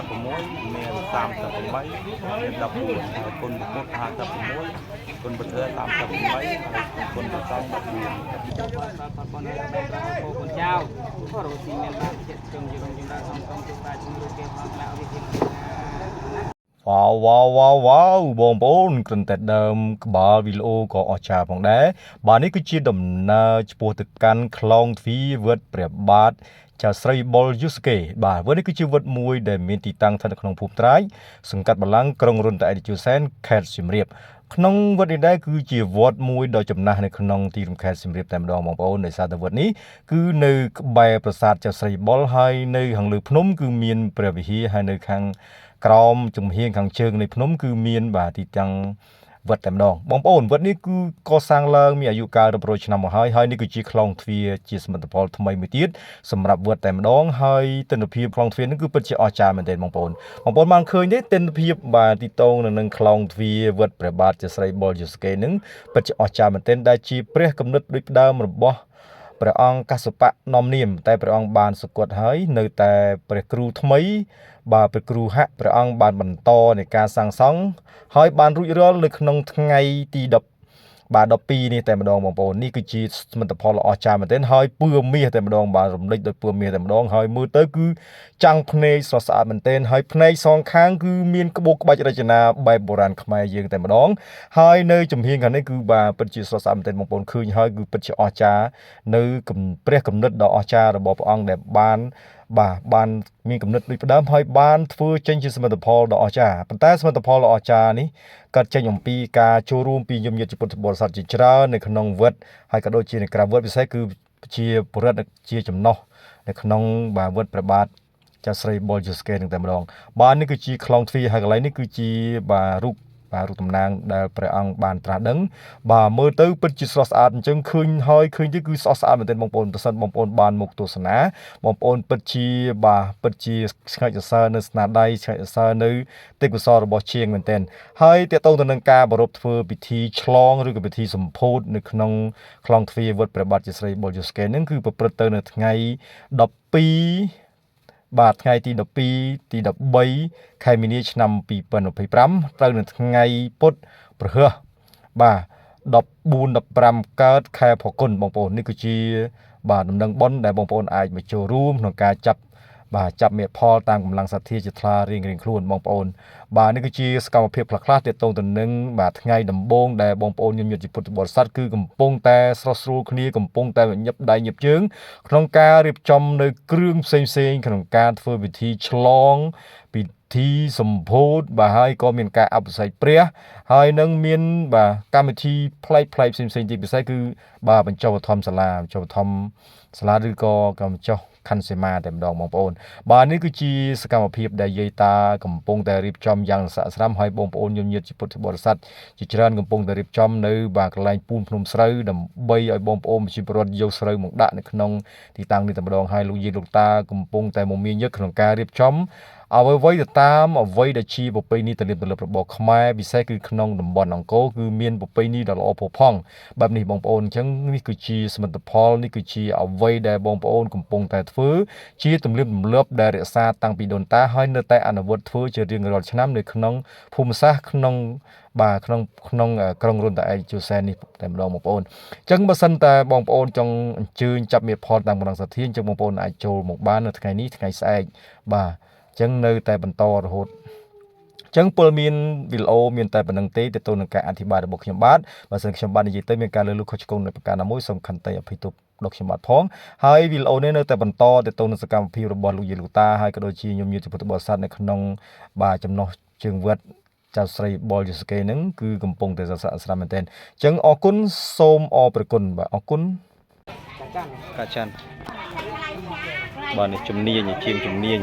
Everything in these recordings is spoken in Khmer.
56មាន38មាន14ហើយគុណពុទ្ធ56គុណពុទ្ធ38ហើយគុណប្រសង14គុណចៅក៏រស់ស៊ីមានបានចិត្តជុំយងយើងដល់សំទុំជុំតាជំនួយគេផងខ្លះវិធានវ៉ាវបងប្អូនគ្រាន់តែដើមក្បាលវីដេអូក៏អស្ចារ្យផងដែរបាទនេះគឺជាដំណើរឆ្ពោះទៅកាន់ខ្លោងទ្វារវត្តព្រះបាទចៅស្រីបុលយូស្កេបាទវត្តនេះគឺជាវត្តមួយដែលមានទីតាំងស្ថិតនៅក្នុងភូមិត្រាយសង្កាត់បលាំងក្រុងរុនតាអេឌីជូសែនខេត្តសៀមរាបក្នុងវត្តនេះដែរគឺជាវត្តមួយដ៏ចំណាស់នៅក្នុងទីរួមខេត្តសៀមរាបតែម្ដងបងប្អូនដោយសារតែវត្តនេះគឺនៅក្បែរប្រាសាទចៅស្រីបុលហើយនៅខាងលើភ្នំគឺមានព្រះវិហារហើយនៅខាងក្រោមជំហៀងខាងជើងនៃភ្នំគឺមានបាទទីតាំងវត្តតែម្ដងបងប្អូនវត្តនេះគឺកសាងឡើងមានអាយុកាលរាប់រយឆ្នាំមកហើយនេះគឺជាខ្លោងទ្វារជាសមិទ្ធផលថ្មីមួយទៀតសម្រាប់វត្តតែម្ដងហើយទិដ្ឋភាពខ្លោងទ្វារនេះគឺពិតជាអស្ចារ្យមែនទែនបងប្អូនបានឃើញទេទិដ្ឋភាពបាទទីតងនឹងខ្លោងទ្វារវត្តព្រះបាទចៅស្រីបុលយូស្កេនឹងពិតជាអស្ចារ្យមែនទែនដែលជាព្រះគំនិតដូចផ្ដើមរបស់ព្រះអង្គកសបៈនាំនាមតែព្រះអង្គបានសុគតហើយនៅតែព្រះគ្រូថ្មីបាទព្រះគ្រូហៈព្រះអង្គបានបន្តនៃការសាងសង់ហើយបានរួចរាល់នៅក្នុងថ្ងៃទី12នេះតែម្ដងបងប្អូននេះគឺជាសមិទ្ធផលដ៏អស្ចារ្យមែនទែនហើយពឿមាសតែម្ដងបាទរំលេចដោយពឿមាសតែម្ដងហើយមើលទៅគឺចាំងភ្នែកស្រស់ស្អាតមែនទែនហើយភ្នែកសងខាងគឺមានក្បូរក្បាច់រចនាបែបបុរាណខ្មែរយើងតែម្ដងហើយនៅចំហៀងខាងនេះគឺបាទពិតជាស្រស់ស្អាតមែនទែនបងប្អូនឃើញហើយគឺពិតជាអស្ចារ្យនៅព្រះគំនិតដ៏អស្ចារ្យរបស់ព្រះអង្គដែលបានមានគំនិតដូចផ្ដើមហើយបានធ្វើចេញជាសមិទ្ធផលដ៏អស្ចារ្យប៉ុន្តែសមិទ្ធផលដ៏អស្ចារ្យនេះកើតចេញអំពីការចូលរួមពីយមញាតិពុទ្ធបរិស័ទជាច្រើននៅក្នុងវត្តហើយក៏ដូចជានៅក្រៅវត្តពិសេសគឺជាបរិទ្ធជាចំណោះនៅក្នុងវត្តព្រះបាទចៅស្រីបុលយូស្កេនឹងតែម្ដងបាទនេះគឺជាខ្លោងទ្វារហើយកន្លែងនេះគឺជារូបតំណាងដែលព្រះអង្គបានត្រាស់ដឹងបាទមើលទៅពិតជាស្រស់ស្អាតអញ្ចឹងឃើញទៅគឺស្រស់ស្អាតមែនទែនបងប្អូនប្រសិនបងប្អូនបានមកទស្សនាបងប្អូនពិតជាស្ងើចសរសើរនៅស្នាដៃស្ងើចសរសើរនៅទេពកោសល្យរបស់ជាងមែនទែនហើយតកតងទៅនឹងការប្រារព្ធធ្វើពិធីឆ្លងឬក៏ពិធីសម្ពោធនៅក្នុងខ្លោងទ្វារវត្តព្រះបាទជាស្រីបុលយូស្កេនឹងគឺប្រព្រឹត្តទៅនៅថ្ងៃ12ថ្ងៃទី12ទី13ខែមីនាឆ្នាំ2025ត្រូវនៅថ្ងៃពុធព្រឹស14-15កើតខែផល្គុនបងប្អូននេះគឺជាដំណឹងបុណ្យដែលបងប្អូនអាចមកចូលរួមក្នុងការចាប់មេផលតាមកម្លាំងសទ្ធាជាថ្លារៀងខ្លួនបងប្អូននេះគឺជាសកម្មភាពខ្លះទាក់ទងទៅនឹងថ្ងៃដំបូងដែលបងប្អូនញញឹមជាពុទ្ធបរិស័ទគឺកំពុងតែស្រស់ស្រួលគ្នាកំពុងតែញឹបដៃញឹបជើងក្នុងការរៀបចំនៅគ្រឿងផ្សេងក្នុងការធ្វើពិធីឆ្លងពិធីសម្ពោធហើយក៏មានការអភិសេកព្រះហើយនឹងមានកម្មវិធីផ្លេកផ្សេងទៀតពិសេសគឺបញ្ចុះវធម្មសាលាឬក៏បញ្ចុះខណ្ឌសីមាតែម្ដងបងប្អូននេះគឺជាសកម្មភាពដែលយាយតាកំពុងតែរៀបចំយ៉ាងស័ក្តិស្រាំហើយបងប្អូនញញឹមជាពុទ្ធបរិស័ទជាច្រើនកំពុងតែរៀបចំនៅកន្លែងពូនភ្នំស្រូវដើម្បីឲ្យបងប្អូនប្រជាពលរដ្ឋយកស្រូវមកដាក់នៅក្នុងទីតាំងនេះតែម្ដងហើយលោកយាយលោកតាកំពុងតែមមាញឹកក្នុងការរៀបចំអ្វីទៅតាមអ្វីដែលជាប្រពៃណីទំនៀមទម្លាប់របស់ខ្មែរពិសេសគឺក្នុងតំបន់អង្គរគឺមានប្រពៃណីដ៏ល្អផូរផង់បែបនេះបងប្អូនអញ្ចឹងនេះគឺជាសមិទ្ធផលនេះគឺជាអ្វីដែលបងប្អូនកំពុងតែធ្វើជាទំនៀមទម្លាប់ដែលរក្សាតាំងពីដូនតាហើយនៅតែអនុវត្តធ្វើជារៀងរាល់ឆ្នាំនៅក្នុងភូមិសាស្ត្រក្នុងក្រុងរុនតាអេឌីជូសែននេះតែម្ដងបងប្អូនអញ្ចឹងបើសិនតែបងប្អូនចង់អញ្ជើញចាប់មេផលតាមកម្លាំងសទ្ធាអញ្ចឹងបងប្អូនអាចចូលមកបាននៅថ្ងៃនេះថ្ងៃស្អែកចឹងនៅតែបន្តរហូតចឹងពលមានវីដេអូមានតែប៉ុណ្្នឹងទេទៅនឹងការអធិប្បាយរបស់ខ្ញុំបាទបើសិនខ្ញុំបាទនិយាយទៅមានការលើលុខខុសឆ្គងនៅប្រការណាមួយសូមខន្តីអភ័យទោសដល់ខ្ញុំបាទផងហើយវីដេអូនេះនៅតែបន្តទៅនឹងសកម្មភាពរបស់លោកយាយលោកតាហើយក៏ដូចជាញញឹមជាពុទ្ធបរិស័ទនៅក្នុងចំណោះជើងវត្តចៅស្រីបុលយូស្កេនឹងគឺកំពុងតែស័ក្តិស្រាំមែនទែនអញ្ចឹងអរគុណសូមអរព្រគុណអរគុណកាចាន់នេះជំនាញជាងជំនាញ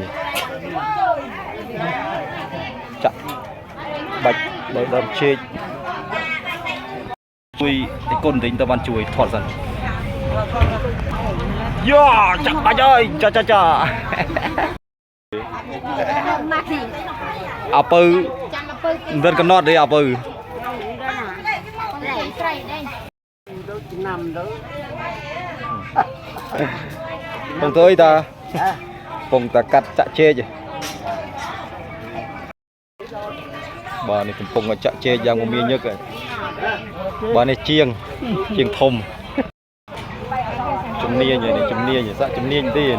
ចាក់បាច់ដោយដើមជែកជួយឯកូនវិញទៅបានជួយថតសិនយ៉ាចាក់បាច់អើយចាអពៅមិនដឹងកំណត់ទេអពៅពងទៅអីតាពងតាកាត់ចាក់ជែក bà này cũng không chặt chê giang một miếng nhất rồi bà này chiêng thùng chấm nia vậy này chấm nia vậy sao chấm nia như thế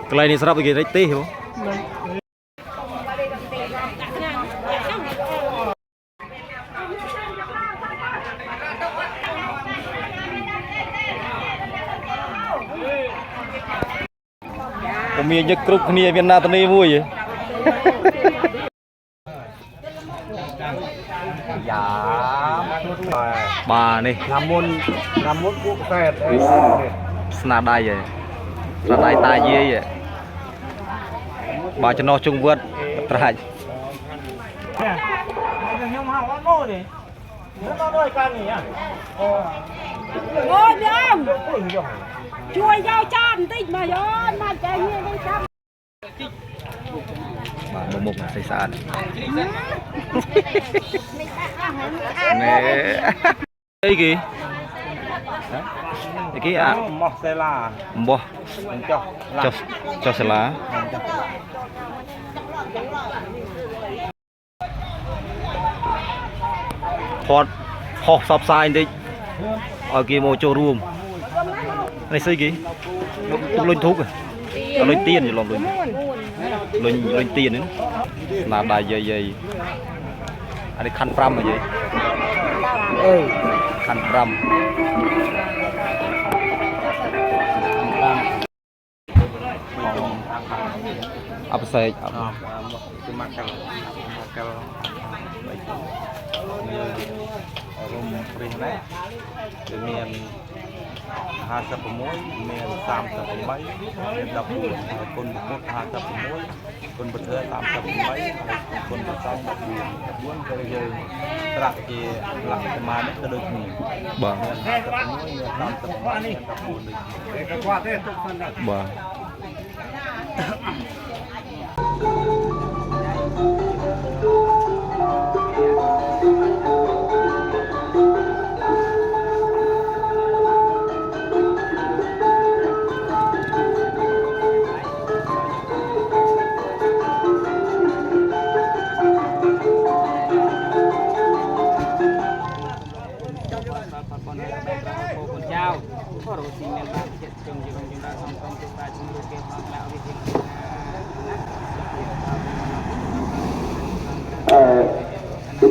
cái này sắp cái đấy tê hiểuมีจะกรุบนี่เป็นนาตนีมุ้ยยาบานี่น้ำมันพวกแซ่สนาได้ยังสนาได้ตายเย่ยังบาจะนอจงวัดตรายโอ้ยยอมช่วยยาวจานติดมาย้อนมาใจเงี้ยได้จำบามุกใส่สารเนี่ยไอ้กี่อ่ะมอสเซล่า บ่เจ้า choสลาพอซับไซน์ดิเอากี่โมโจรูมในซื้อกี่ลุยทุกลุยเตียนอยู่ลองลุยเตียนนี่นาได้ใหญ่อันนี้คันปรำอะไรคันปรำapa saya cuma makan rum perihnya dengan hasil pemuai dengan sampai pemai dapur kon bukut hasil pemuai kon bertemu sampai pemai kon bersama bukan kerja terakhir lah kemana kedua bang hasil pemuai sampai pemai bang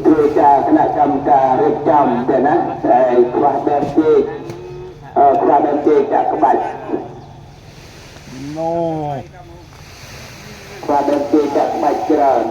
ครูจากคณะกรรมการเรียบจำแต่นั้นความแบบเจจากกบัดความแบบเจจากกบัดเจริญ